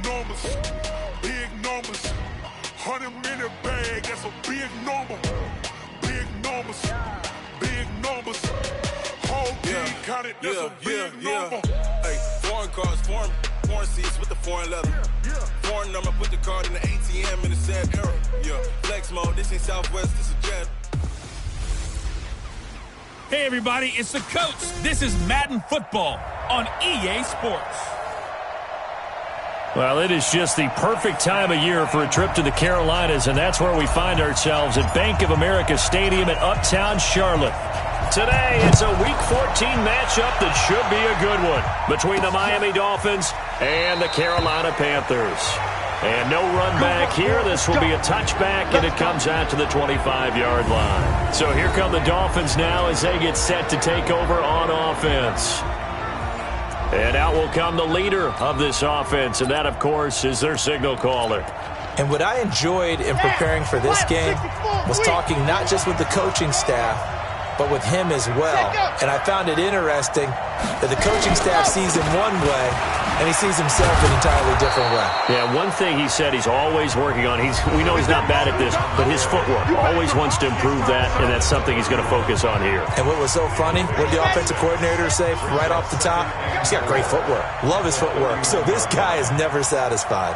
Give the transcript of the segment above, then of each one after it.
numbers, big numbers. 100-minute bag, that's a big number. Big numbers, big numbers. Whole team counted, that's a big number. Hey, foreign cars, foreign seats with the foreign leather. Foreign number, put the card in the ATM in the sad era. Yeah, flex mode, this ain't Southwest, this is Jet. Hey everybody, it's the coach. This is Madden Football on EA Sports. Well, it is just the perfect time of year for a trip to the Carolinas, and that's where we find ourselves at Bank of America Stadium in Uptown Charlotte. Today, it's a Week 14 matchup that should be a good one between the Miami Dolphins and the Carolina Panthers. And no run back here. This will be a touchback, and it comes out to the 25-yard line. So here come the Dolphins now as they get set to take over on offense. And out will come the leader of this offense, and that, of course, is their signal caller. And what I enjoyed in preparing for this game was talking not just with the coaching staff, but with him as well. And I found it interesting that the coaching staff sees him one way, and he sees himself an entirely different way. Yeah, one thing he said he's always working on, we know he's not bad at this, but his footwork, always wants to improve that, and that's something he's going to focus on here. And what was so funny, what did the offensive coordinator say right off the top? He's got great footwork. Love his footwork. So this guy is never satisfied.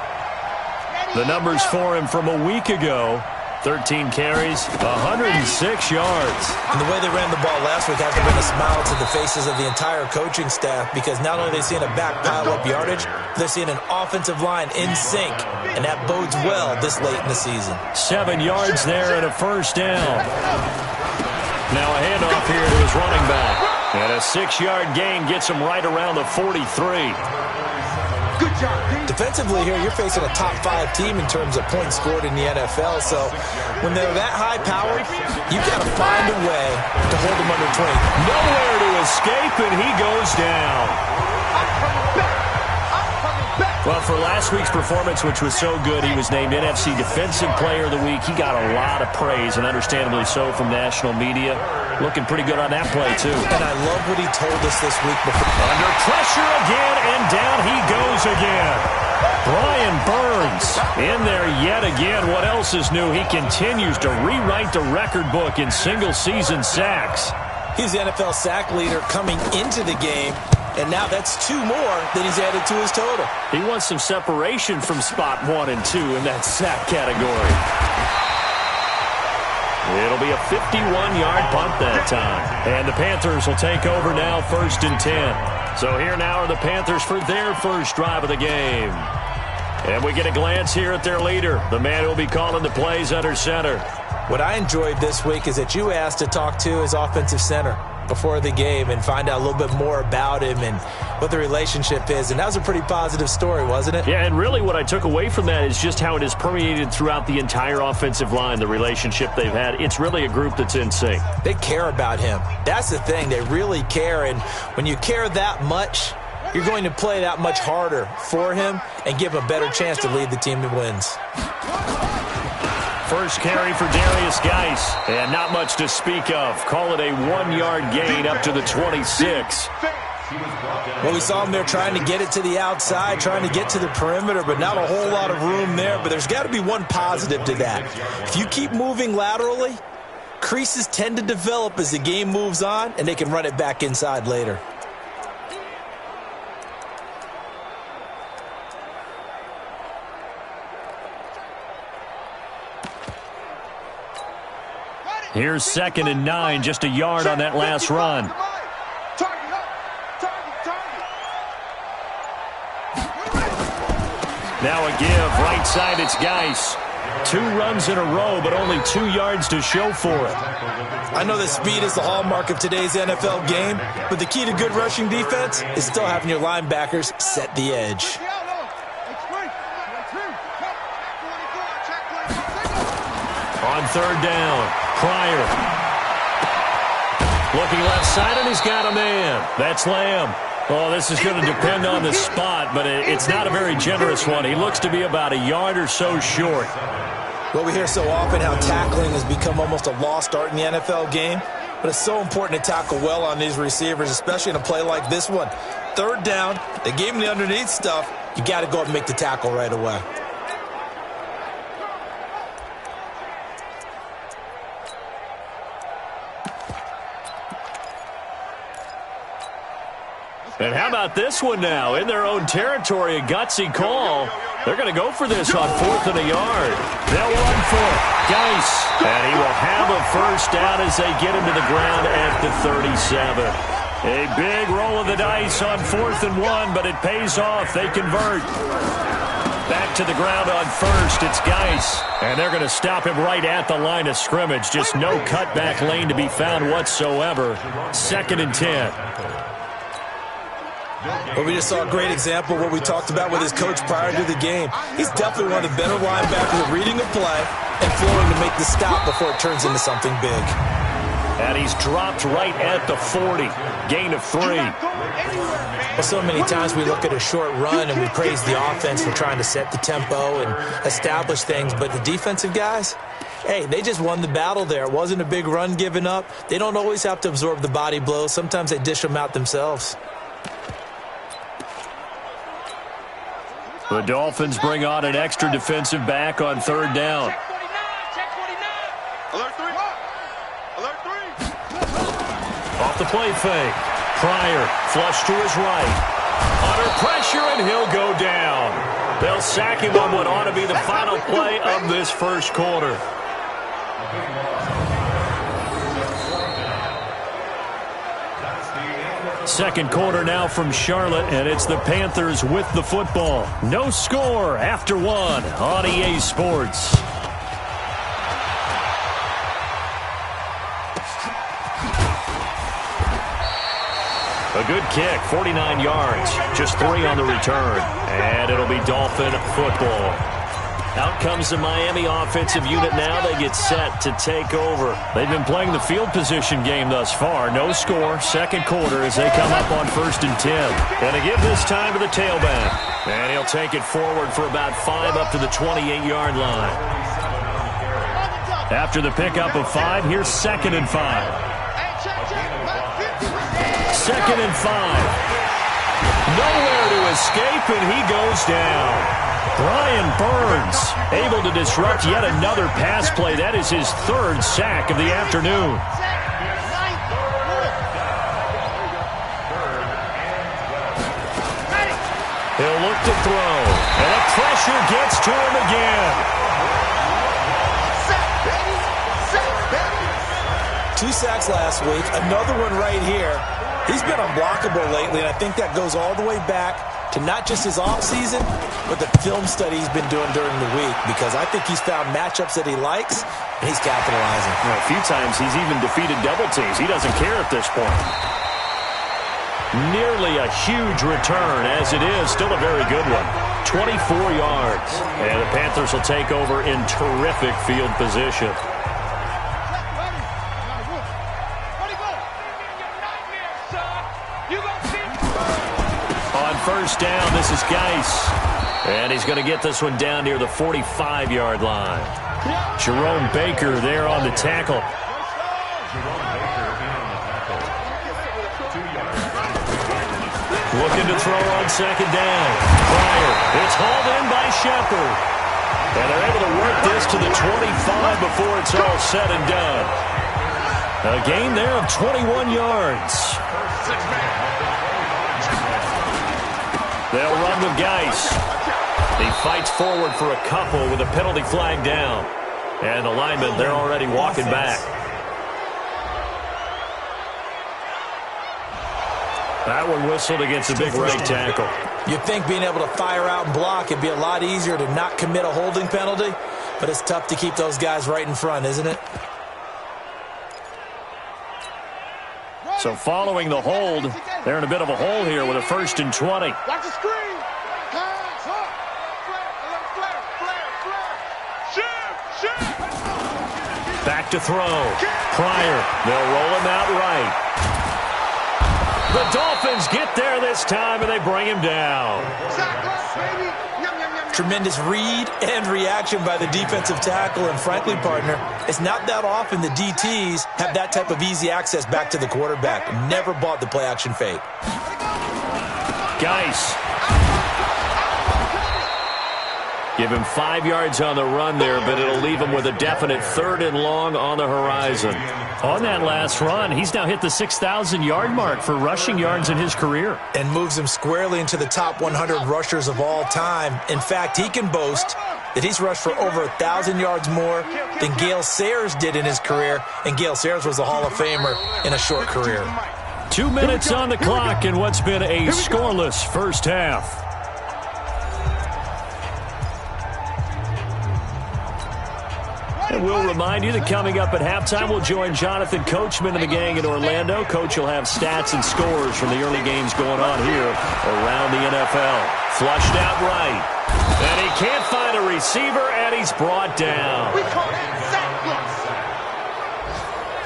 The numbers for him from a week ago: 13 carries, 106 yards. And the way they ran the ball last week has to bring a smile to the faces of the entire coaching staff, because not only are they seeing a back pile up yardage, they're seeing an offensive line in sync, and that bodes well this late in the season. 7 yards there and a first down. Now a handoff here to his running back. And a 6-yard gain gets him right around the 43. Good job. Defensively here, you're facing a top 5 team in terms of points scored in the NFL. So when they're that high-powered, you've got to find a way to hold them under 20. Nowhere to escape, and he goes down. Well, for last week's performance, which was so good, he was named NFC Defensive Player of the Week. He got a lot of praise, and understandably so, from national media. Looking pretty good on that play, too. And I love what he told us this week before. Under pressure again, and down he goes again. Brian Burns in there yet again. What else is new? He continues to rewrite the record book in single-season sacks. He's the NFL sack leader coming into the game, and now that's 2 more that he's added to his total. He wants some separation from spot 1 and 2 in that sack category. It'll be a 51-yard punt that time. And the Panthers will take over now, 1st and 10. So here now are the Panthers for their first drive of the game. And we get a glance here at their leader, the man who will be calling the plays under center. What I enjoyed this week is that you asked to talk to his offensive center before the game and find out a little bit more about him and what the relationship is. And that was a pretty positive story, wasn't it? Yeah, and really what I took away from that is just how it has permeated throughout the entire offensive line, the relationship they've had. It's really a group that's in sync. They care about him. That's the thing. They really care. And when you care that much, you're going to play that much harder for him and give him a better chance to lead the team to wins. First carry for Darius Geis, and not much to speak of. Call it a 1-yard gain up to the 26. Well, we saw him there trying to get it to the outside, trying to get to the perimeter, but not a whole lot of room there. But there's got to be one positive to that. If you keep moving laterally, creases tend to develop as the game moves on, and they can run it back inside later. Here's 2nd and 9, just a yard on that last run. Now a give, right side, it's Geis. 2 runs in a row, but only 2 yards to show for it. I know that speed is the hallmark of today's NFL game, but the key to good rushing defense is still having your linebackers set the edge. On 3rd down, Pryor. Looking left side, and he's got a man. That's Lamb. Oh, this is going to depend on the spot, but it's not a very generous one. He looks to be about a yard or so short. Well, we hear so often how tackling has become almost a lost art in the NFL game. But it's so important to tackle well on these receivers, especially in a play like this one. Third down, they gave him the underneath stuff. You got to go up and make the tackle right away. And how about this one now? In their own territory, a gutsy call. They're going to go for this on 4th and a yard. They'll run for it. Geis. And he will have a first down as they get him to the ground at the 37. A big roll of the dice on 4th and 1, but it pays off. They convert. Back to the ground on first. It's Geis. And they're going to stop him right at the line of scrimmage. Just no cutback lane to be found whatsoever. 2nd and 10. Well, we just saw a great example of what we talked about with his coach prior to the game. He's definitely one of the better linebackers at reading a play and flowing to make the stop before it turns into something big. And he's dropped right at the 40. Gain of 3. Well, so many times we look at a short run and we praise the offense for trying to set the tempo and establish things, but the defensive guys, hey, they just won the battle there. It wasn't a big run given up. They don't always have to absorb the body blows. Sometimes they dish them out themselves. The Dolphins bring on an extra defensive back on 3rd down. Off the play fake. Pryor, flush to his right. Under pressure, and he'll go down. They'll sack him on what ought to be the final play of this first quarter. Second quarter now from Charlotte, and it's the Panthers with the football. No score after 1 on EA Sports. A good kick, 49 yards, just 3 on the return, and it'll be Dolphin football. Out comes the Miami offensive unit now. They get set to take over. They've been playing the field position game thus far. No score, second quarter as they come up on 1st and 10. And to give this time to the tailback. And he'll take it forward for about 5 up to the 28-yard line. After the pickup of 5, here's 2nd and 5. 2nd and 5. Nowhere to escape, and he goes down. Brian Burns able to disrupt yet another pass play. That is his 3rd sack of the afternoon. He'll look to throw, and the pressure gets to him again. 2 sacks last week, another one right here. He's been unblockable lately, and I think that goes all the way back to not just his offseason, but the film study he's been doing during the week, because I think he's found matchups that he likes, and he's capitalizing. A few times he's even defeated double teams. He doesn't care at this point. Nearly a huge return, as it is. Still a very good one. 24 yards. And the Panthers will take over in terrific field position. First down, this is Geis. And he's going to get this one down near the 45-yard line. Jerome Baker there on the tackle. Looking to throw on 2nd down. Pryor, it's hauled in by Shepard. And they're able to work this to the 25 before it's all said and done. A gain there of 21 yards. They'll run with Geis. He fights forward for a couple with a penalty flag down. And the linemen, they're already walking back. That one whistled against a big right tackle. You'd think being able to fire out and block it'd be a lot easier to not commit a holding penalty, but it's tough to keep those guys right in front, isn't it? So following the hold, they're in a bit of a hole here with a 1st and 20. Watch the screen. Hands up. Flare. Back to throw. Pryor. They'll roll him out right. The Dolphins get there this time, and they bring him down. Tremendous read and reaction by the defensive tackle. And frankly, partner, it's not that often the DTs have that type of easy access back to the quarterback. Never bought the play-action fake. Geis. Give him 5 yards on the run there, but it'll leave him with a definite 3rd and long on the horizon. On that last run, he's now hit the 6,000-yard mark for rushing yards in his career. And moves him squarely into the top 100 rushers of all time. In fact, he can boast that he's rushed for over 1,000 yards more than Gale Sayers did in his career, and Gale Sayers was a Hall of Famer in a short career. 2 minutes on the clock in what's been a scoreless first half. And we'll remind you that coming up at halftime, we'll join Jonathan Coachman and the gang in Orlando. Coach will have stats and scores from the early games going on here around the NFL. Flushed out right. And he can't find a receiver, and he's brought down. We call that sack plus.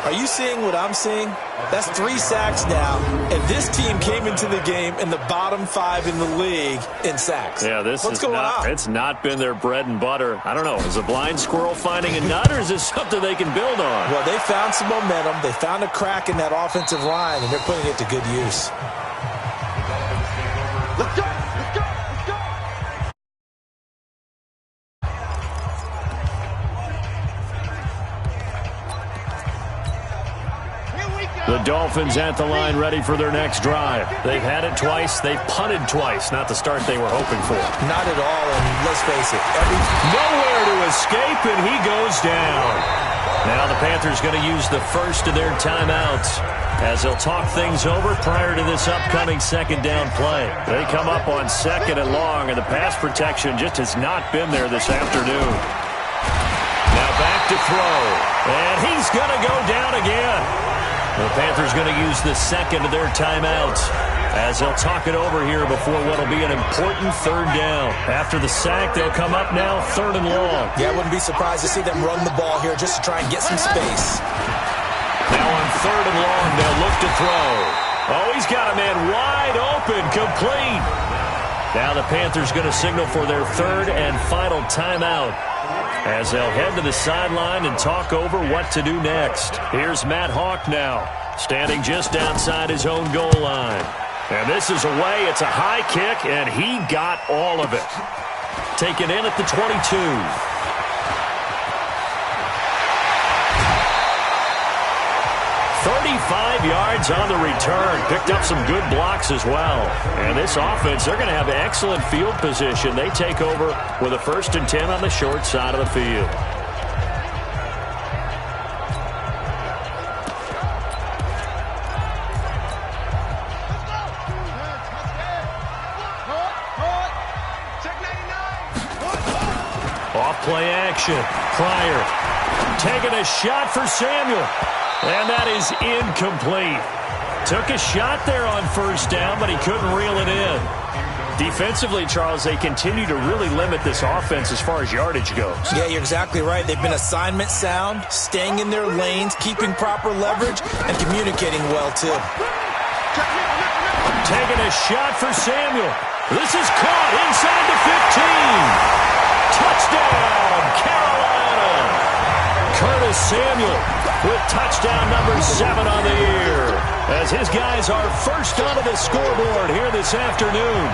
Are you seeing what I'm seeing? That's 3 sacks now, and this team came into the game in the bottom 5 in the league in sacks. Yeah, What's going on? It's not been their bread and butter. I don't know. Is a blind squirrel finding a nut, or is this something they can build on? Well, they found some momentum. They found a crack in that offensive line, and they're putting it to good use. Let's go. Let's go. Let's go. The Dolphins at the line ready for their next drive. They've had it twice. They've punted twice. Not the start they were hoping for. Not at all, and let's face it. Nowhere to escape, and he goes down. Now the Panthers going to use the first of their timeouts as they'll talk things over prior to this upcoming second down play. They come up on 2nd and long, and the pass protection just has not been there this afternoon. Now back to throw, and he's going to go down again. The Panthers going to use the second of their timeouts as they'll talk it over here before what will be an important 3rd down. After the sack, they'll come up now 3rd and long. Yeah, I wouldn't be surprised to see them run the ball here just to try and get some space. Now on 3rd and long, they'll look to throw. Oh, he's got a man wide open, complete. Now the Panthers going to signal for their 3rd and final timeout as they'll head to the sideline and talk over what to do next. Here's Matt Hawk now, standing just outside his own goal line. And this is away. It's a high kick, and he got all of it. Taken in at the 22. 35 yards on the return. Picked up some good blocks as well. And this offense, they're going to have excellent field position. They take over with a 1st and 10 on the short side of the field. Off play action. Pryor taking a shot for Samuel. And that is incomplete. Took a shot there on 1st down, but he couldn't reel it in. Defensively, Charles, they continue to really limit this offense as far as yardage goes. Yeah, you're exactly right. They've been assignment sound, staying in their lanes, keeping proper leverage, and communicating well, too. Taking a shot for Samuel. This is caught inside the 15. Touchdown, Carolina. Curtis Samuel with touchdown number 7 on the year, as his guys are first onto the scoreboard here this afternoon.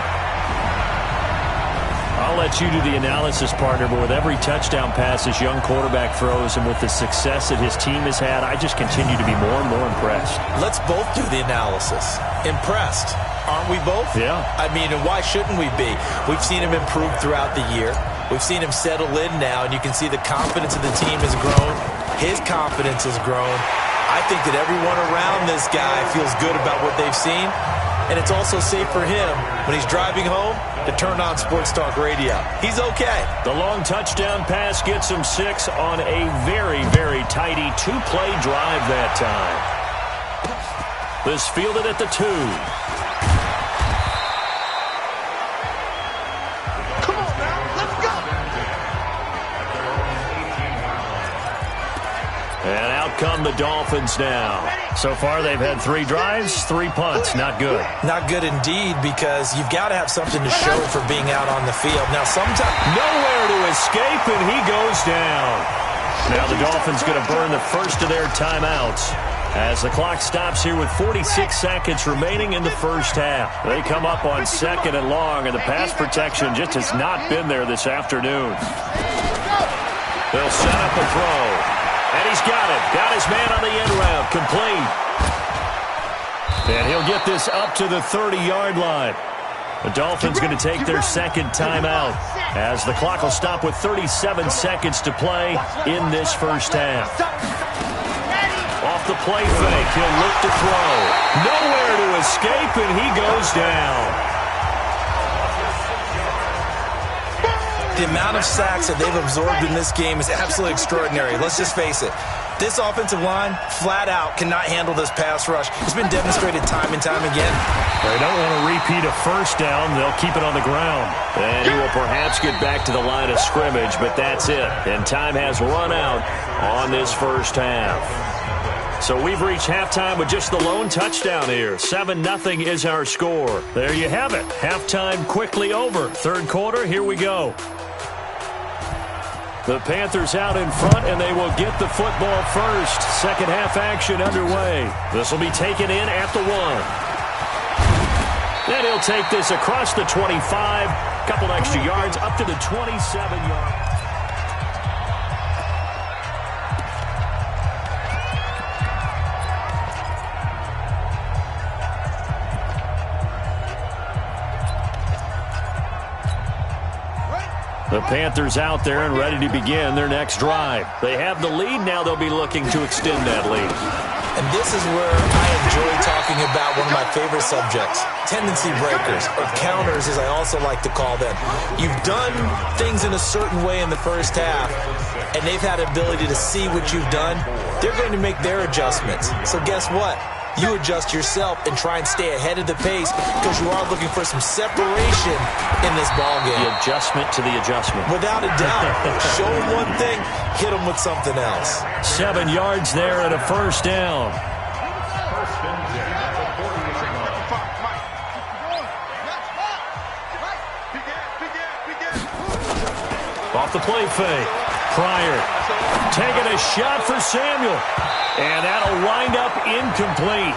I'll let you do the analysis, partner, but with every touchdown pass this young quarterback throws and with the success that his team has had, I just continue to be more and more impressed. Let's both do the analysis. Impressed. Aren't we both? Yeah. I mean, and why shouldn't we be? We've seen him improve throughout the year. We've seen him settle in now, and you can see the confidence of the team has grown. His confidence has grown. I think that everyone around this guy feels good about what they've seen, and it's also safe for him when he's driving home to turn on Sports Talk Radio. He's okay. The long touchdown pass gets him 6 on a very, very tidy 2-play drive that time. This fielded at the 2. come the Dolphins now. So far, they've had 3 drives, 3 punts. Not good. Not good indeed, because you've got to have something to show for being out on the field. Now, sometimes nowhere to escape, and he goes down. Now the Dolphins going to burn the first of their timeouts as the clock stops here with 46 seconds remaining in the first half. They come up on 2nd and long, and the pass protection just has not been there this afternoon. They'll set up a throw, and he's got it. Got his man on the end route, complete. And he'll get this up to the 30-yard line. The Dolphins going to take their second timeout as the clock will stop with 37 seconds to play in this first half. Off the play fake, he'll look to throw. Nowhere to escape, and he goes down. The amount of sacks that they've absorbed in this game is absolutely extraordinary. Let's just face it. This offensive line, flat out, cannot handle this pass rush. It's been demonstrated time and time again. They don't want to repeat a first down. They'll keep it on the ground. And he will perhaps get back to the line of scrimmage, but that's it. And time has run out on this first half. So we've reached halftime with just the lone touchdown here. 7-0 is our score. There you have it. Halftime quickly over. Third quarter, here we go. The Panthers out in front, and they will get the football first. Second half action underway. This will be taken in at the 1. And he'll take this across the 25. Couple extra yards up to the 27-yard. The Panthers out there and ready to begin their next drive. They have the lead. Now they'll be looking to extend that lead. And this is where I enjoy talking about one of my favorite subjects, tendency breakers, or counters as I also like to call them. You've done things in a certain way in the first half, and they've had the ability to see what you've done. They're going to make their adjustments. So guess what? You adjust yourself and try and stay ahead of the pace because you are looking for some separation in this ballgame. The adjustment to the adjustment. Without a doubt. Show them one thing, hit them with something else. 7 yards there and a first down. Off the play fake. Pryor taking a shot for Samuel. And that'll wind up incomplete.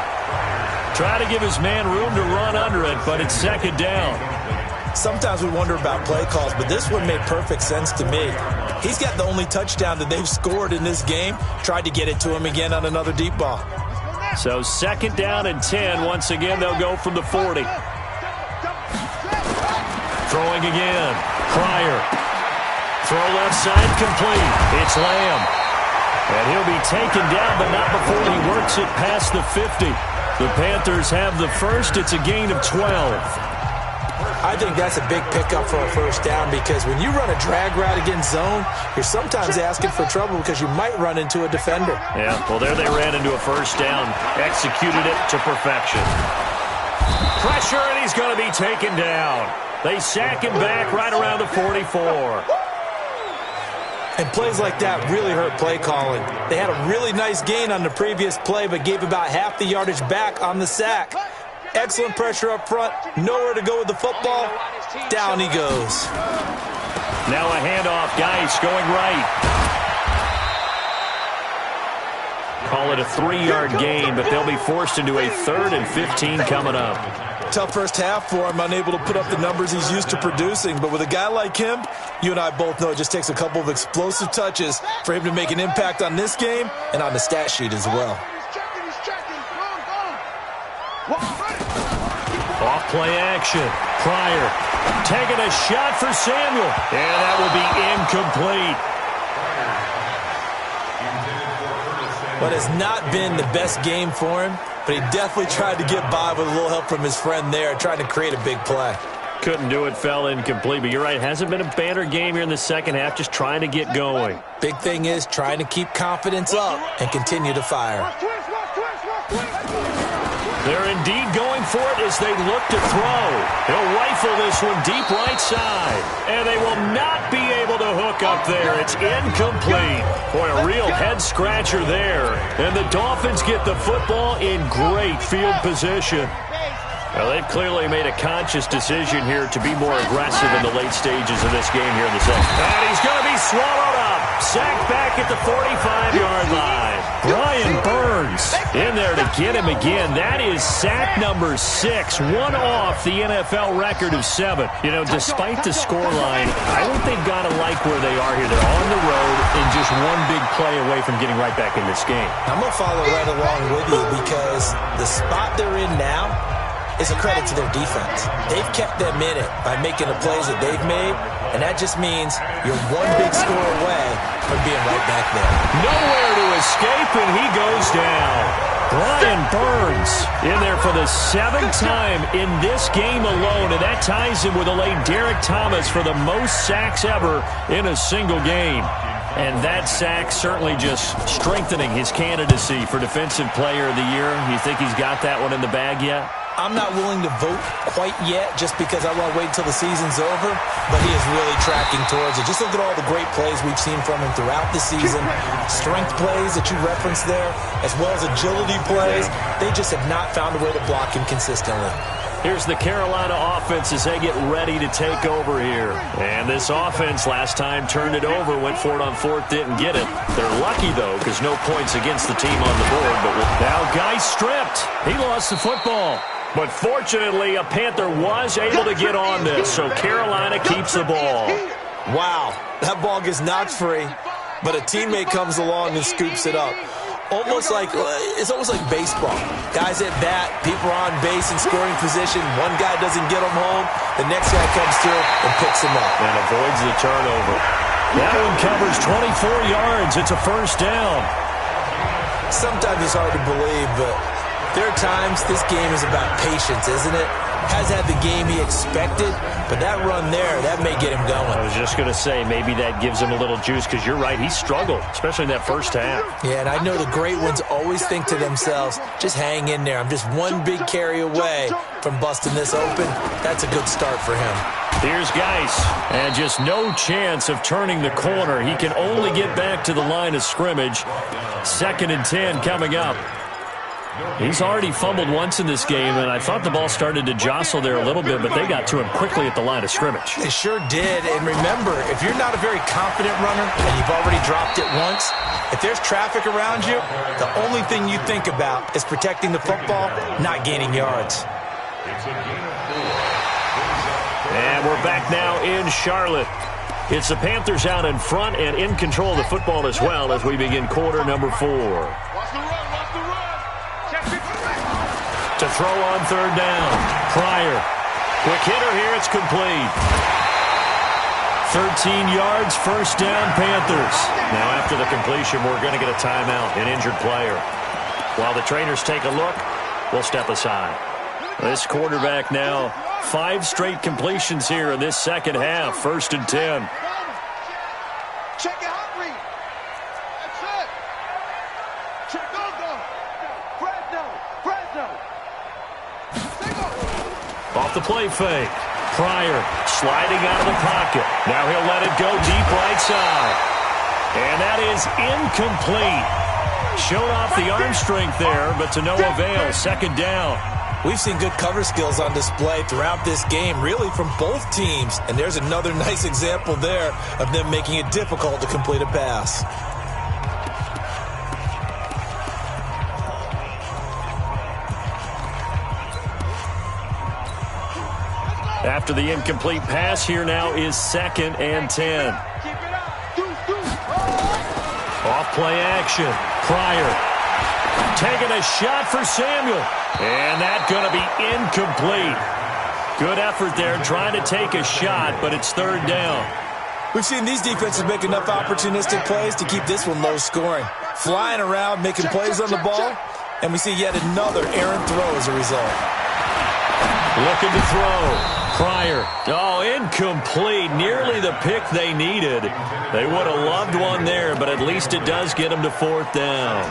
Try to give his man room to run under it, but it's second down. Sometimes we wonder about play calls, but this one made perfect sense to me. He's got the only touchdown that they've scored in this game. Tried to get it to him again on another deep ball. So second down and 10. Once again, they'll go from the 40. Throwing again. Pryor. Throw left side complete. It's Lamb. And he'll be taken down, but not before he works it past the 50. The Panthers have the first. It's a gain of 12. I think that's a big pickup for a first down because when you run a drag route against zone, you're sometimes asking for trouble because you might run into a defender. Yeah, well, there they ran into a first down. Executed it to perfection. Pressure, and he's going to be taken down. They sack him back right around the 44. And plays like that really hurt play calling. They had a really nice gain on the previous play, but gave about half the yardage back on the sack. Excellent pressure up front. Nowhere to go with the football. Down he goes. Now a handoff. Geis going right. Call it a 3-yard gain, but they'll be forced into a 3rd and 15 coming up. Tough first half for him, unable to put up the numbers he's used to producing. But with a guy like him, you and I both know it just takes a couple of explosive touches for him to make an impact on this game and on the stat sheet as well. Off play action. Pryor taking a shot for Samuel. And that will be incomplete. But it's not been the best game for him, but he definitely tried to get by with a little help from his friend there, trying to create a big play. Couldn't do it, fell incomplete. But you're right, it hasn't been a banner game here in the second half, just trying to get going. Big thing is trying to keep confidence up and continue to fire. They're indeed going for it as they look to throw. They'll rifle this one deep right side. And they will not be able to hook look up there. It's incomplete. Boy, a real head-scratcher there. And the Dolphins get the football in great field position. Well, they've clearly made a conscious decision here to be more aggressive in the late stages of this game here in the second. And he's going to be swallowed up. Sacked back at the 45-yard line. Brian Burns in there to get him again. That is sack number 6, one off the NFL record of 7. You know, despite the scoreline, I think they've got to like where they are here. They're on the road and just one big play away from getting right back in this game. I'm going to follow right along with you because the spot they're in now is a credit to their defense. They've kept them in it by making the plays that they've made, and that just means you're one big score away from being right back there. Nowhere to escape, and he goes down. Brian Burns in there for the 7th time in this game alone, and that ties him with the late Derek Thomas for the most sacks ever in a single game. And that sack certainly just strengthening his candidacy for Defensive Player of the Year. You think he's got that one in the bag yet? I'm not willing to vote quite yet just because I want to wait until the season's over, but he is really tracking towards it. Just look at all the great plays we've seen from him throughout the season. Strength plays that you referenced there, as well as agility plays. They just have not found a way to block him consistently. Here's the Carolina offense as they get ready to take over here. And this offense last time turned it over, went for it on 4th, didn't get it. They're lucky, though, because no points against the team on the board. But now Guy stripped. He lost the football. But fortunately, a Panther was able to get on this, so Carolina keeps the ball. Wow, that ball gets knocked free, but a teammate comes along and scoops it up. It's almost like baseball. Guys at bat, people are on base in scoring position. One guy doesn't get him home. The next guy comes through and picks him up. And avoids the turnover. That one covers 24 yards. It's a first down. Sometimes it's hard to believe, but there are times this game is about patience, isn't it? Has had the game he expected, but that run there, that may get him going. I was just going to say, maybe that gives him a little juice, because you're right, he struggled, especially in that first half. Yeah, and I know the great ones always think to themselves, just hang in there. I'm just one big carry away from busting this open. That's a good start for him. Here's Geis, and just no chance of turning the corner. He can only get back to the line of scrimmage. 2nd and 10 coming up. He's already fumbled once in this game, and I thought the ball started to jostle there a little bit, but they got to him quickly at the line of scrimmage. They sure did, and remember, if you're not a very confident runner and you've already dropped it once, if there's traffic around you, the only thing you think about is protecting the football, not gaining yards. And we're back now in Charlotte. It's the Panthers out in front and in control of the football as well as we begin quarter number 4. To throw on 3rd down. Pryor. Quick hitter here. It's complete. 13 yards, first down, Panthers. Now after the completion, we're going to get a timeout, an injured player. While the trainers take a look, we'll step aside. This quarterback now, 5 straight completions here in this second half. 1st and 10. Check it out, Reed. That's it. Check go. Fresno. Off the play fake. Pryor sliding out of the pocket. Now he'll let it go deep right side. And that is incomplete. Showed off the arm strength there, but to no avail. 2nd down. We've seen good cover skills on display throughout this game, really from both teams. And there's another nice example there of them making it difficult to complete a pass. After the incomplete pass, here now is 2nd and 10. Off play action. Pryor taking a shot for Samuel. And that's going to be incomplete. Good effort there trying to take a shot, but it's 3rd down. We've seen these defenses make enough opportunistic plays to keep this one low scoring. Flying around, making plays on the ball, and we see yet another errant throw as a result. Looking to throw. Pryor. Oh, incomplete. Nearly the pick they needed. They would have loved one there, but at least it does get them to 4th down.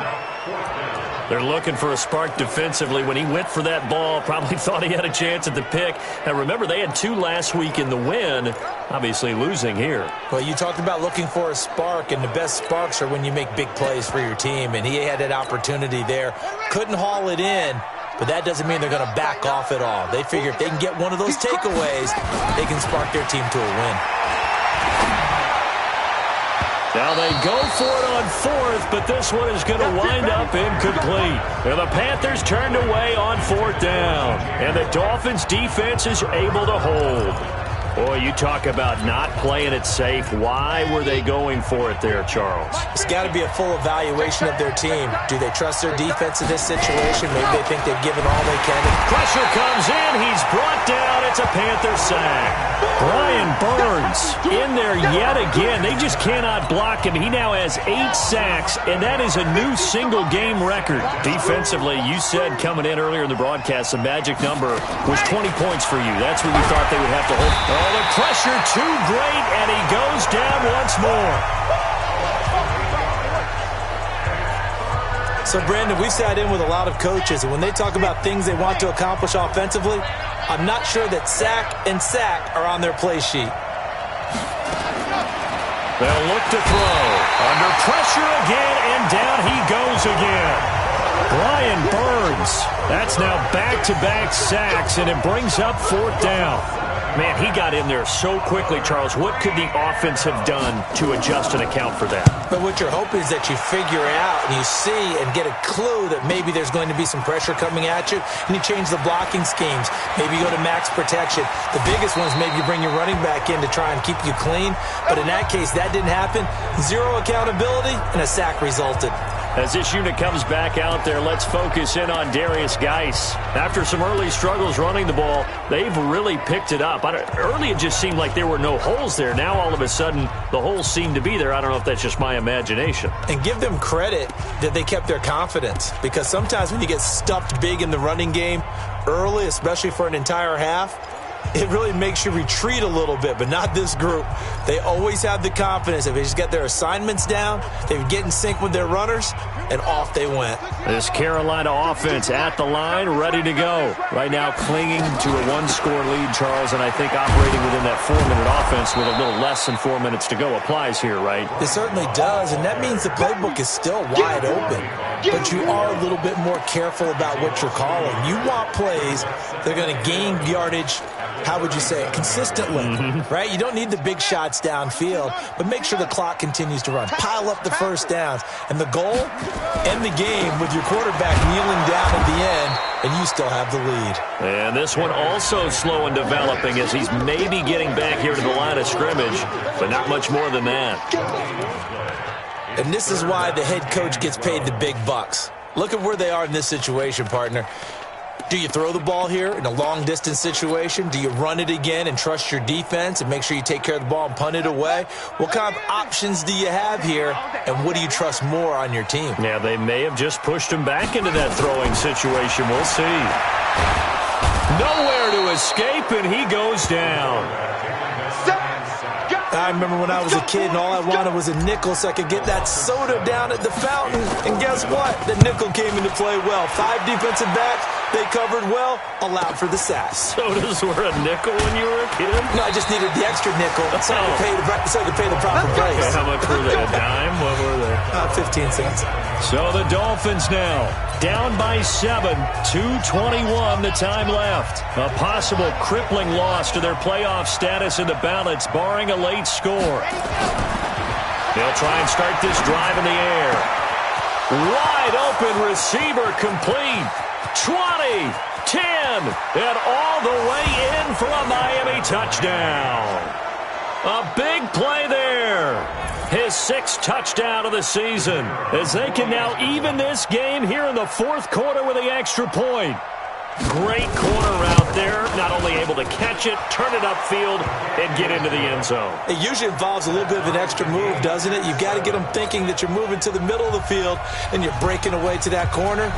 They're looking for a spark defensively. When he went for that ball, probably thought he had a chance at the pick. And remember, they had 2 last week in the win, obviously losing here. Well, you talked about looking for a spark, and the best sparks are when you make big plays for your team, and he had that opportunity there. Couldn't haul it in, but that doesn't mean they're going to back off at all. They figure if they can get one of those takeaways, they can spark their team to a win. Now they go for it on 4th, but this one is going to wind up incomplete. And the Panthers turned away on 4th down. And the Dolphins' defense is able to hold. Boy, you talk about not playing it safe. Why were they going for it there, Charles? It's got to be a full evaluation of their team. Do they trust their defense in this situation? Maybe they think they've given all they can. Pressure comes in. He's brought down. It's a Panther sack. Brian Burns in there yet again. They just cannot block him. He now has 8 sacks, and that is a new single-game record. Defensively, you said coming in earlier in the broadcast, the magic number was 20 points for you. That's what you thought they would have to hold. Oh, the pressure too great, and he goes down once more. So, Brandon, we sat in with a lot of coaches, and when they talk about things they want to accomplish offensively, I'm not sure that sack and sack are on their play sheet. They'll look to throw. Under pressure again, and down he goes again. Brian Burns. That's now back-to-back sacks, and it brings up 4th down. Man, he got in there so quickly, Charles. What could the offense have done to adjust and account for that? But what you're hoping is that you figure out and you see and get a clue that maybe there's going to be some pressure coming at you, and you change the blocking schemes. Maybe you go to max protection. The biggest one is maybe you bring your running back in to try and keep you clean. But in that case, that didn't happen. 0 accountability, and a sack resulted. As this unit comes back out there, let's focus in on Darius Geis. After some early struggles running the ball, they've really picked it up. Early it just seemed like there were no holes there. Now all of a sudden the holes seem to be there. I don't know if that's just my imagination. And give them credit that they kept their confidence, because sometimes when you get stuffed big in the running game early, especially for an entire half, it really makes you retreat a little bit, but not this group. They always have the confidence. If they just get their assignments down, they would get in sync with their runners, and off they went. This Carolina offense at the line, ready to go. Right now clinging to a 1-score lead, Charles, and I think operating within that 4-minute offense with a little less than 4 minutes to go applies here, right? It certainly does, and that means the playbook is still wide open. But you are a little bit more careful about what you're calling. You want plays that are going to gain yardage, how would you say it, consistently, right? You don't need the big shots downfield, but make sure the clock continues to run. Pile up the first downs. And the goal, end the game with your quarterback kneeling down at the end, and you still have the lead. And this one also slow and developing as he's maybe getting back here to the line of scrimmage, but not much more than that. And this is why the head coach gets paid the big bucks. Look at where they are in this situation, partner. Do you throw the ball here in a long-distance situation? Do you run it again and trust your defense and make sure you take care of the ball and punt it away? What kind of options do you have here, and what do you trust more on your team? Yeah, they may have just pushed him back into that throwing situation. We'll see. Nowhere to escape, and he goes down. I remember when I was a kid and all I wanted was a nickel so I could get that soda down at the fountain. And guess what? The nickel came into play well. 5 defensive backs, they covered well, allowed for the sack. Sodas were a nickel when you were a kid? No, I just needed the extra nickel so I could pay the proper price. Okay, how much were they? A dime? What were they? 15 cents. So the Dolphins now down by 7, 2:21 the time left. A possible crippling loss to their playoff status in the balance, barring a late score. They'll try and start this drive in the air. Wide open receiver complete. 20, 10, and all the way in for a Miami touchdown. A big play there. His 6th touchdown of the season, as they can now even this game here in the 4th quarter with the extra point. Great corner route there, not only able to catch it, turn it upfield, and get into the end zone. It usually involves a little bit of an extra move, doesn't it? You've got to get them thinking that you're moving to the middle of the field and you're breaking away to that corner.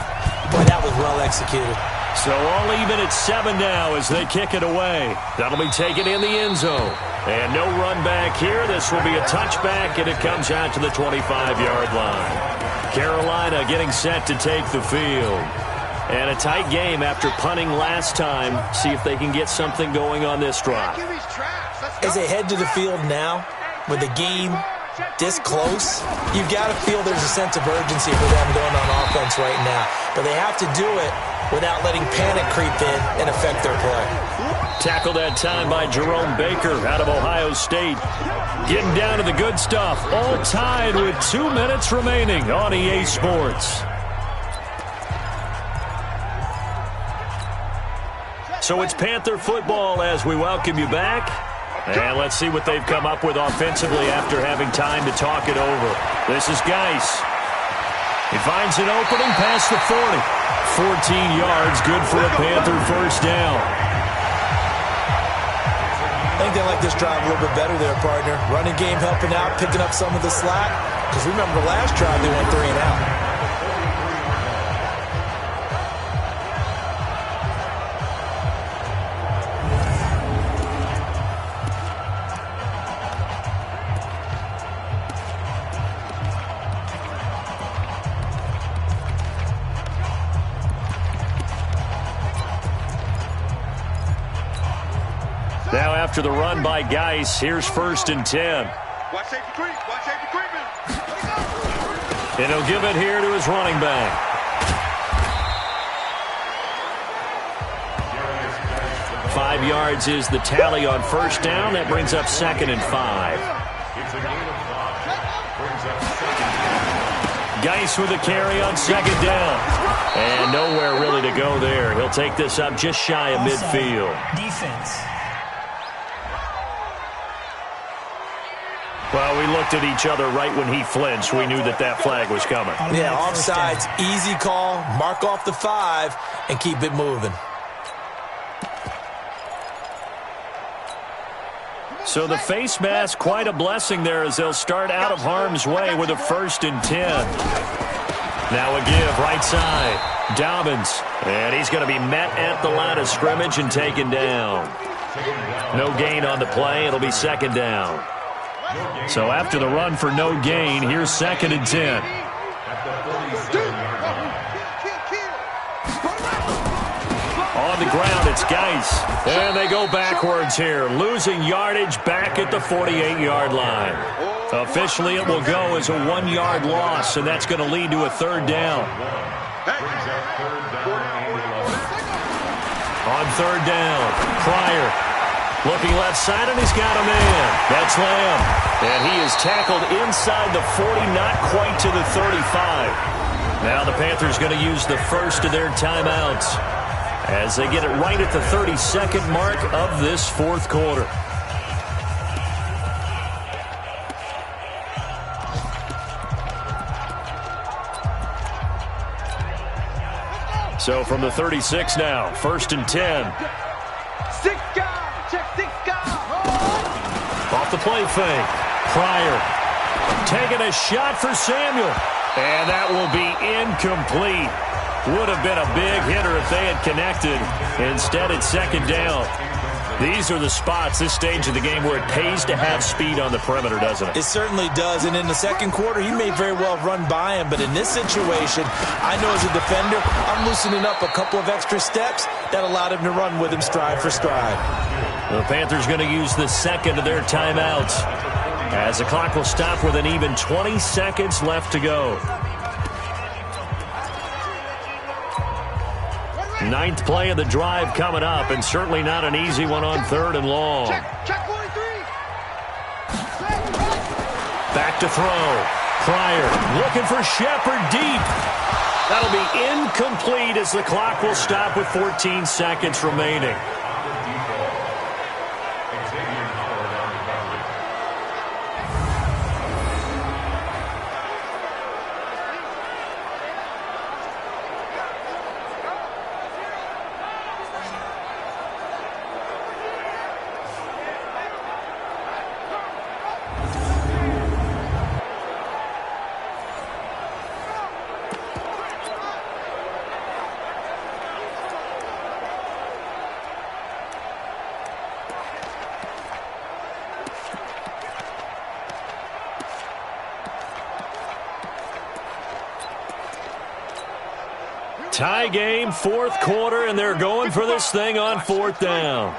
Boy, that was well executed. So all even at 7 now as they kick it away. That'll be taken in the end zone. And no run back here. This will be a touchback, and it comes out to the 25-yard line. Carolina getting set to take the field. And a tight game after punting last time. See if they can get something going on this drive. As they head to the field now, with the game this close, you've got to feel there's a sense of urgency for them going on offense right now. But they have to do it without letting panic creep in and affect their play. Tackled that time by Jerome Baker out of Ohio State. Getting down to the good stuff. All tied with 2 minutes remaining on EA Sports. So it's Panther football as we welcome you back. And let's see what they've come up with offensively after having time to talk it over. This is Geis. He finds an opening past the 40. 14 yards, good for a Panther first down. I think they like this drive a little bit better there, partner. Running game helping out, picking up some of the slack. Because remember, the last drive they went 3 and out. Now after the run by Geis, here's 1st and 10. Watch safety creep. Watch safety creeping. And he'll give it here to his running back. Five yards is the tally on first down. That brings up 2nd and 5. Geis with a carry on 2nd down. And nowhere really to go there. He'll take this up just shy of midfield. Defense. Well, we looked at each other right when he flinched. We knew that that flag was coming. Yeah, offsides, easy call, mark off the 5, and keep it moving. So the face mask, quite a blessing there as they'll start out of harm's way with a 1st and 10. Now a give, right side. Dobbins, and he's going to be met at the line of scrimmage and taken down. No gain on the play. It'll be 2nd down. So after the run for no gain, here's 2nd and 10. On the ground, it's Geis. And they go backwards here, losing yardage back at the 48-yard line. Officially, it will go as a 1-yard loss, and that's going to lead to a 3rd down. On 3rd down, Pryor. Looking left side, and he's got a man. That's Lamb. And he is tackled inside the 40, not quite to the 35. Now the Panthers going to use the first of their timeouts as they get it right at the 32nd mark of this 4th quarter. So from the 36 now, 1st and 10. Off the play fake. Pryor taking a shot for Samuel. And that will be incomplete. Would have been a big hitter if they had connected. Instead, it's 2nd down. These are the spots, this stage of the game, where it pays to have speed on the perimeter, doesn't it? It certainly does. And in the 2nd quarter, he may very well run by him. But in this situation, I know as a defender, I'm loosening up a couple of extra steps that allowed him to run with him stride for stride. The Panthers going to use the 2nd of their timeouts as the clock will stop with an even 20 seconds left to go. 9th play of the drive coming up, and certainly not an easy one on 3rd and long. Back to throw. Pryor looking for Shepard deep. That'll be incomplete as the clock will stop with 14 seconds remaining. Tie game, fourth quarter, and they're going for this thing on fourth down.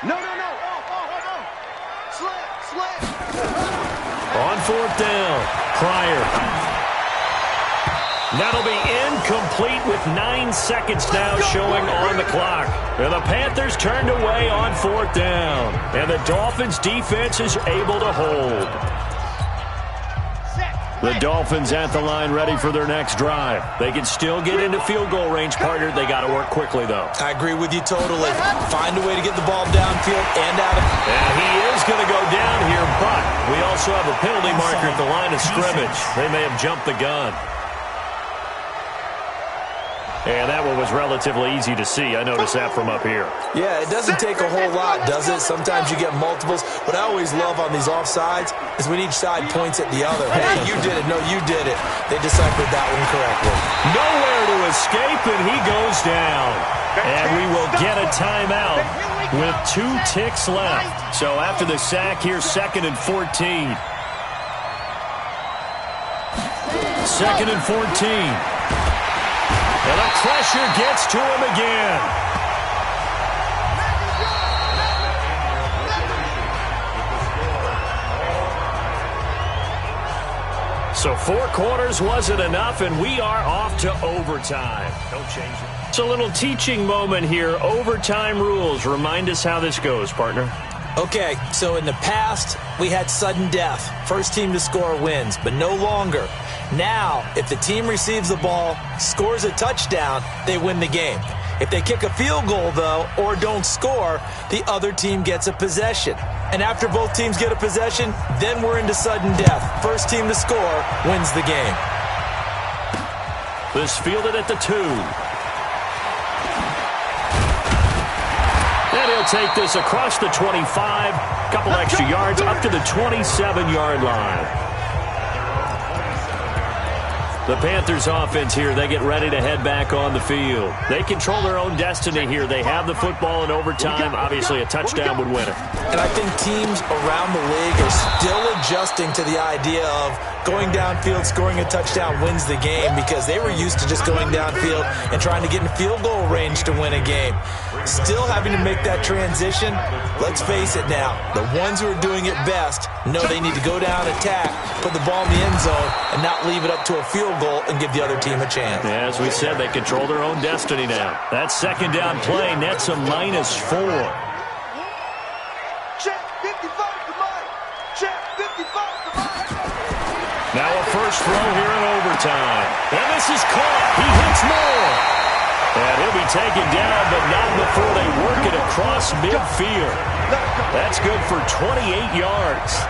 No. Slip. On fourth down, Pryor. That'll be incomplete with 9 seconds now showing on the clock. And the Panthers turned away on fourth down. And the Dolphins defense is able to hold. The Dolphins at the line ready for their next drive. They can still get into field goal range, partner. They got to work quickly, though. I agree with you totally. Find a way to get the ball downfield and out of it. And he is going to go down here, but we also have a penalty marker at the line of scrimmage. They may have jumped the gun. And that one was relatively easy to see. I noticed that from up here. Yeah, it doesn't take a whole lot, does it? Sometimes you get multiples. What I always love on these offsides is when each side points at the other. Hey, you did it. No, you did it. They deciphered that one correctly. Nowhere to escape, and he goes down. And we will get a timeout with 2 ticks left. So after the sack here, 2nd and 14. 2nd and 14. And the pressure gets to him again. So 4 quarters wasn't enough, and we are off to overtime. Don't change it. It's a little teaching moment here. Overtime rules. Remind us how this goes, partner. Okay, so in the past, we had sudden death. First team to score wins, but no longer. Now, if the team receives the ball, scores a touchdown, they win the game. If they kick a field goal, though, or don't score, the other team gets a possession. And after both teams get a possession, then we're into sudden death. First team to score wins the game. This fielded at the 2. And he'll take this across the 25. Couple extra yards up to the 27-yard line. The Panthers offense here, they get ready to head back on the field. They control their own destiny here. They have the football in overtime. Obviously, a touchdown would win it. And I think teams around the league are still adjusting to the idea of going downfield, scoring a touchdown wins the game, because they were used to just going downfield and trying to get in field goal range to win a game. Still having to make that transition. Let's face it now, the ones who are doing it best know they need to go down, attack, put the ball in the end zone, and not leave it up to a field goal and give the other team a chance. As we said, they control their own destiny now. That second down play nets a -4. Check 55 to Mike. Check 55 to Mike. Now a first throw here in overtime. And this is caught. He hits more. And he'll be taken down, but not before they work it across midfield. That's good for 28 yards.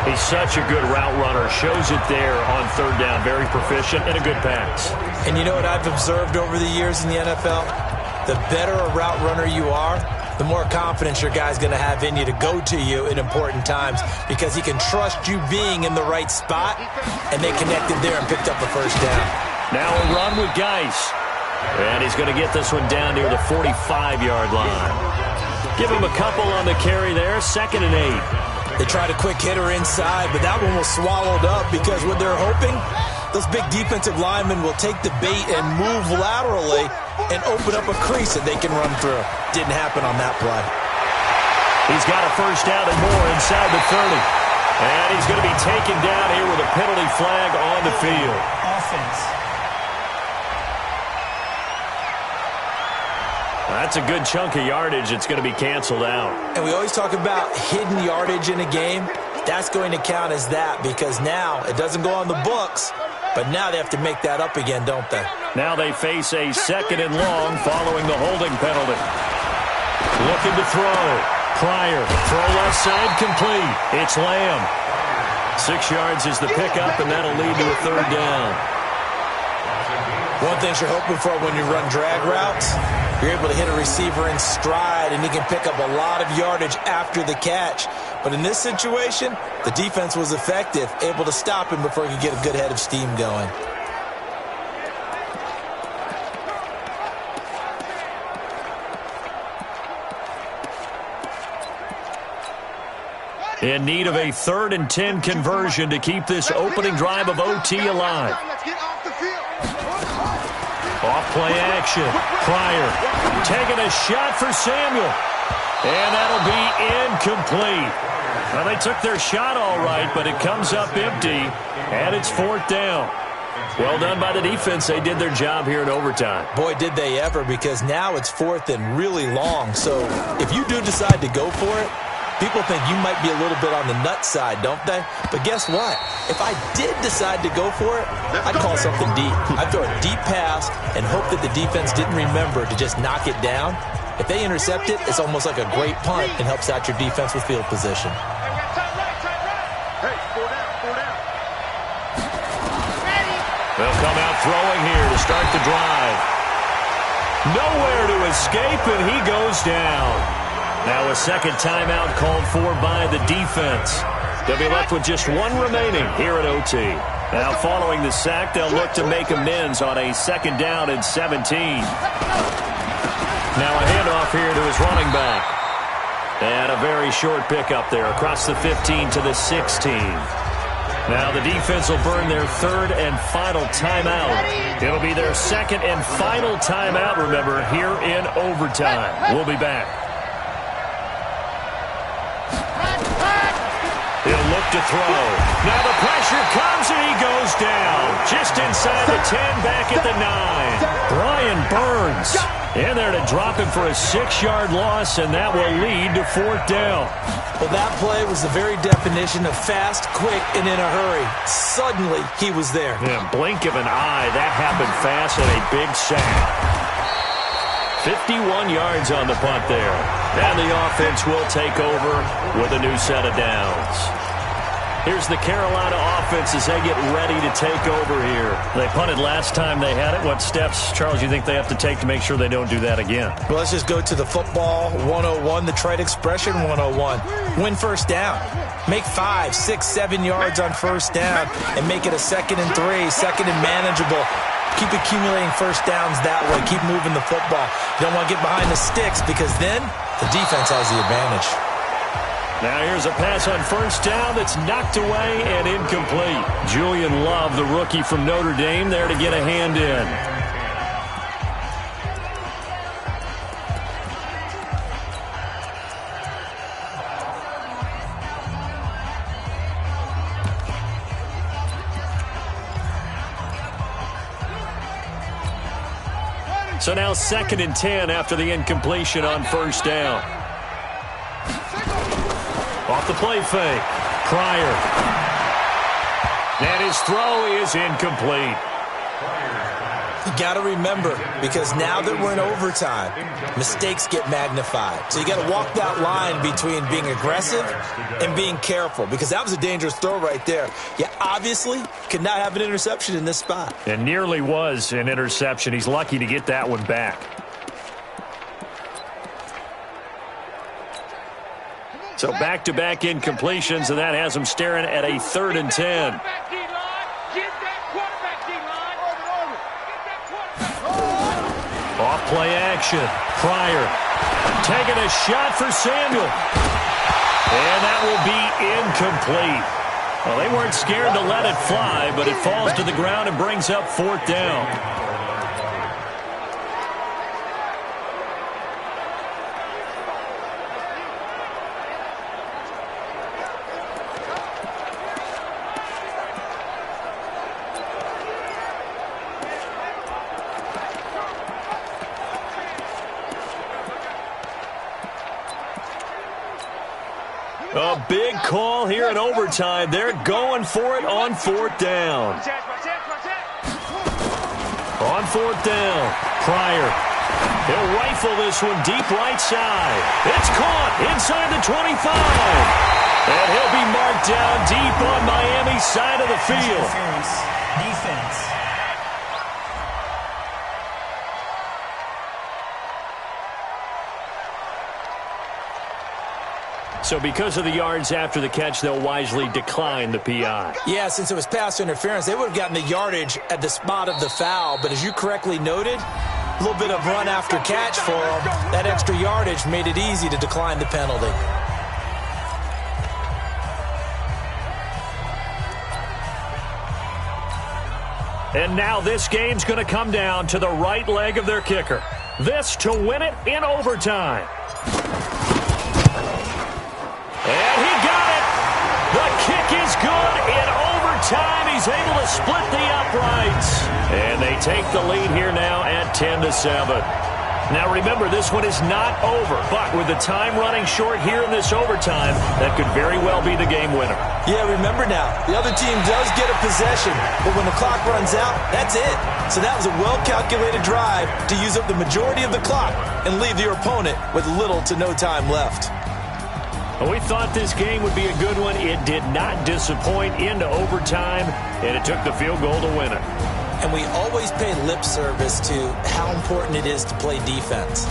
He's such a good route runner. Shows it there on third down. Very proficient and a good pass. And you know what I've observed over the years in the NFL? The better a route runner you are, the more confidence your guy's going to have in you to go to you in important times, because he can trust you being in the right spot, and they connected there and picked up a first down. Now a run with Geis. And he's going to get this one down near the 45-yard line. Give him a couple on the carry there. 2nd and 8. They tried a quick hitter inside, but that one was swallowed up, because what they're hoping, those big defensive linemen will take the bait and move laterally and open up a crease that they can run through. Didn't happen on that play. He's got a first down and more inside the 30. And he's going to be taken down here with a penalty flag on the field. Offense. That's a good chunk of yardage. It's going to be canceled out. And we always talk about hidden yardage in a game. That's going to count as that, because now it doesn't go on the books, but now they have to make that up again, don't they? Now they face a 2nd and long following the holding penalty. Looking to throw. Pryor, throw left side, complete. It's Lamb. 6 yards is the pickup, and that'll lead to a third down. One thing you're hoping for when you run drag routes, you're able to hit a receiver in stride, and he can pick up a lot of yardage after the catch. But in this situation, the defense was effective, able to stop him before he could get a good head of steam going. In need of a 3rd and 10 conversion to keep this opening drive of OT alive. Off play action. Pryor taking a shot for Samuel. And that'll be incomplete. Well, they took their shot all right, but it comes up empty, and it's 4th down. Well done by the defense. They did their job here in overtime. Boy, did they ever, because now it's 4th and really long. So if you do decide to go for it, people think you might be a little bit on the nut side, don't they? But guess what? If I did decide to go for it, I'd call something deep. I'd throw a deep pass and hope that the defense didn't remember to just knock it down. If they intercept it, it's almost like a great punt and helps out your defense with field position. They'll come out throwing here to start the drive. Nowhere to escape, and he goes down. Now a second timeout called for by the defense. They'll be left with just one remaining here at OT. Now following the sack, they'll look to make amends on a 2nd down and 17. Now a handoff here to his running back. And a very short pickup there across the 15 to the 16. Now the defense will burn their 3rd and final timeout. It'll be their 2nd and final timeout, remember, here in overtime. We'll be back. He'll look to throw. Now the pressure comes and he goes down. Just inside the 10, back at the 9. Brian Burns in there to drop him for a 6-yard loss, and that will lead to 4th down. Well, that play was the very definition of fast, quick, and in a hurry. Suddenly, he was there. Yeah, blink of an eye. That happened fast and a big sack. 51 yards on the punt there. And the offense will take over with a new set of downs. Here's the Carolina offense as they get ready to take over here. They punted last time they had it. What steps, Charles, you think they have to take to make sure they don't do that again? Well, let's just go to the football 101, the trade expression 101. Win first down. Make 5, 6, 7 yards on first down and make it a 2nd and 3, 2nd and manageable. Keep accumulating first downs that way. Keep moving the football. You don't want to get behind the sticks because then the defense has the advantage. Now here's a pass on first down that's knocked away and incomplete. Julian Love, the rookie from Notre Dame, there to get a hand in. So now 2nd and 10 after the incompletion on first down. Off the play fake. Pryor. And his throw is incomplete. You got to remember, because now that we're in overtime, mistakes get magnified. So you got to walk that line between being aggressive and being careful, because that was a dangerous throw right there. You obviously could not have an interception in this spot. It nearly was an interception. He's lucky to get that one back. So back-to-back incompletions, and that has him staring at a 3rd and 10. Off-play action. Pryor taking a shot for Samuel. And that will be incomplete. Well, they weren't scared to let it fly, but it falls to the ground and brings up 4th down. A big call here in overtime. They're going for it on 4th down. On 4th down, Pryor. He'll rifle this one deep right side. It's caught inside the 25. And he'll be marked down deep on Miami's side of the field. Defense. So because of the yards after the catch, they'll wisely decline the PI. Yeah, since it was pass interference, they would have gotten the yardage at the spot of the foul. But as you correctly noted, a little bit of run after catch for them. That extra yardage made it easy to decline the penalty. And now this game's going to come down to the right leg of their kicker. This to win it in overtime. And he got it. The kick is good in overtime. He's able to split the uprights. And they take the lead here now at 10-7. Now remember, this one is not over, but with the time running short here in this overtime, that could very well be the game winner. Yeah, remember now, the other team does get a possession, but when the clock runs out, that's it. So that was a well-calculated drive to use up the majority of the clock and leave your opponent with little to no time left. We thought this game would be a good one. It did not disappoint into overtime, and it took the field goal to win it. And we always pay lip service to how important it is to play defense.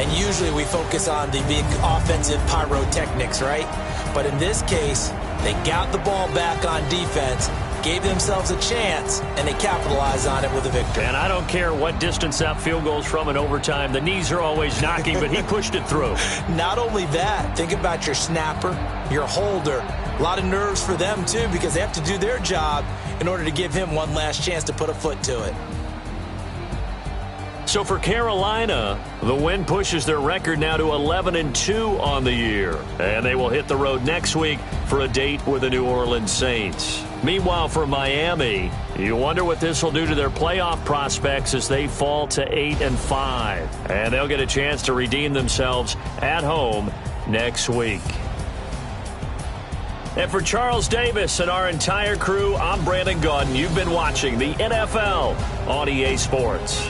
And usually we focus on the big offensive pyrotechnics, right? But in this case, they got the ball back on defense, gave themselves a chance, and they capitalized on it with a victory. And I don't care what distance that field goes from in overtime. The knees are always knocking, but he pushed it through. Not only that, think about your snapper, your holder. A lot of nerves for them, too, because they have to do their job in order to give him one last chance to put a foot to it. So for Carolina, the win pushes their record now to 11-2 on the year. And they will hit the road next week for a date with the New Orleans Saints. Meanwhile, for Miami, you wonder what this will do to their playoff prospects as they fall to 8-5. And they'll get a chance to redeem themselves at home next week. And for Charles Davis and our entire crew, I'm Brandon Gaudin. You've been watching the NFL on EA Sports.